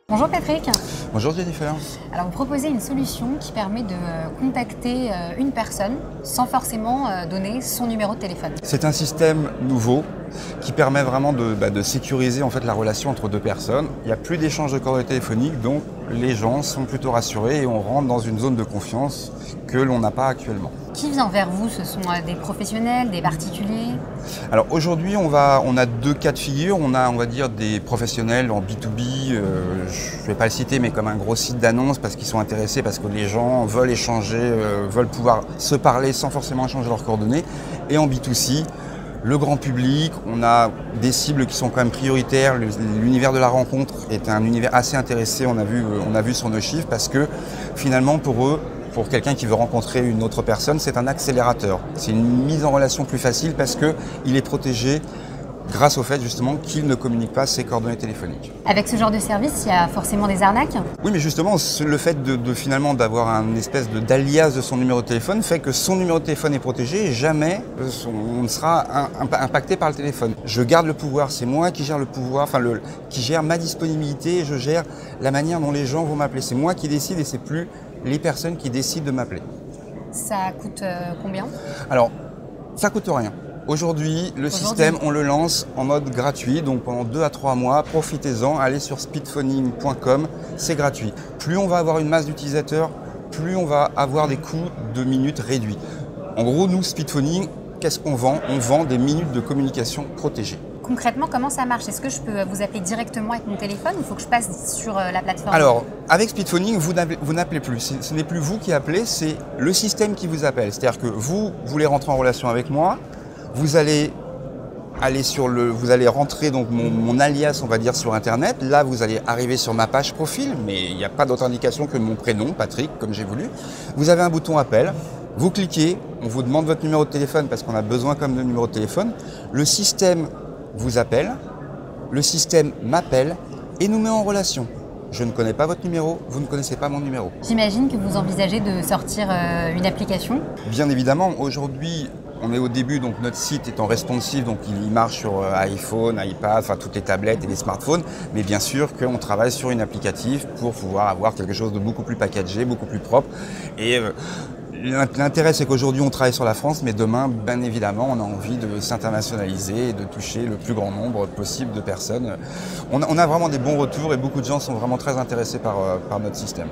Bonjour Patrick. Bonjour Jennifer. Alors vous proposez une solution qui permet de contacter une personne sans forcément donner son numéro de téléphone. C'est un système nouveau qui permet vraiment de sécuriser en fait la relation entre deux personnes. Il n'y a plus d'échange de coordonnées téléphoniques, donc les gens sont plutôt rassurés et on rentre dans une zone de confiance que l'on n'a pas actuellement. Qui vient vers vous? Ce sont des professionnels, des particuliers? Alors aujourd'hui, on a deux cas de figure. On va dire des professionnels en B2B, je ne vais pas le citer, mais comme un gros site d'annonce parce qu'ils sont intéressés, parce que les gens veulent échanger, veulent pouvoir se parler sans forcément échanger leurs coordonnées. Et en B2C, le grand public, on a des cibles qui sont quand même prioritaires. L'univers de la rencontre est un univers assez intéressé, on a vu sur nos chiffres, parce que finalement pour eux, pour quelqu'un qui veut rencontrer une autre personne, c'est un accélérateur. C'est une mise en relation plus facile parce qu'il est protégé grâce au fait justement qu'il ne communique pas ses coordonnées téléphoniques. Avec ce genre de service, il y a forcément des arnaques? Oui, mais justement, le fait finalement d'avoir une espèce d'alias de son numéro de téléphone fait que son numéro de téléphone est protégé et jamais on ne sera impacté par le téléphone. Je garde le pouvoir, c'est moi qui gère le pouvoir, qui gère ma disponibilité et je gère la manière dont les gens vont m'appeler. C'est moi qui décide et c'est plus les personnes qui décident de m'appeler. Ça coûte combien? Alors, ça coûte rien. Aujourd'hui, le système, on le lance en mode gratuit, donc pendant 2 à 3 mois, profitez-en, allez sur speedphoning.com, c'est gratuit. Plus on va avoir une masse d'utilisateurs, plus on va avoir des coûts de minutes réduits. En gros, nous, Speedphoning, qu'est-ce qu'on vend? On vend des minutes de communication protégées. Concrètement, comment ça marche? Est-ce que je peux vous appeler directement avec mon téléphone ou il faut que je passe sur la plateforme? Alors, avec Speedphoning, vous n'appelez plus. Ce n'est plus vous qui appelez, c'est le système qui vous appelle. C'est-à-dire que vous voulez rentrer en relation avec moi, vous allez rentrer donc mon alias, on va dire, sur Internet. Là, vous allez arriver sur ma page profil, mais il n'y a pas d'autre indication que mon prénom, Patrick, comme j'ai voulu. Vous avez un bouton appel. Vous cliquez, on vous demande votre numéro de téléphone parce qu'on a besoin comme de numéro de téléphone. Le système vous appelle, le système m'appelle et nous met en relation. Je ne connais pas votre numéro, vous ne connaissez pas mon numéro. J'imagine que vous envisagez de sortir une application? Bien évidemment, aujourd'hui, on est au début, donc notre site est en responsive, donc il marche sur iPhone, iPad, enfin toutes les tablettes et les smartphones. Mais bien sûr qu'on travaille sur une applicative pour pouvoir avoir quelque chose de beaucoup plus packagé, beaucoup plus propre. Et l'intérêt, c'est qu'aujourd'hui, on travaille sur la France, mais demain, bien évidemment, on a envie de s'internationaliser et de toucher le plus grand nombre possible de personnes. On a vraiment des bons retours et beaucoup de gens sont vraiment très intéressés par notre système.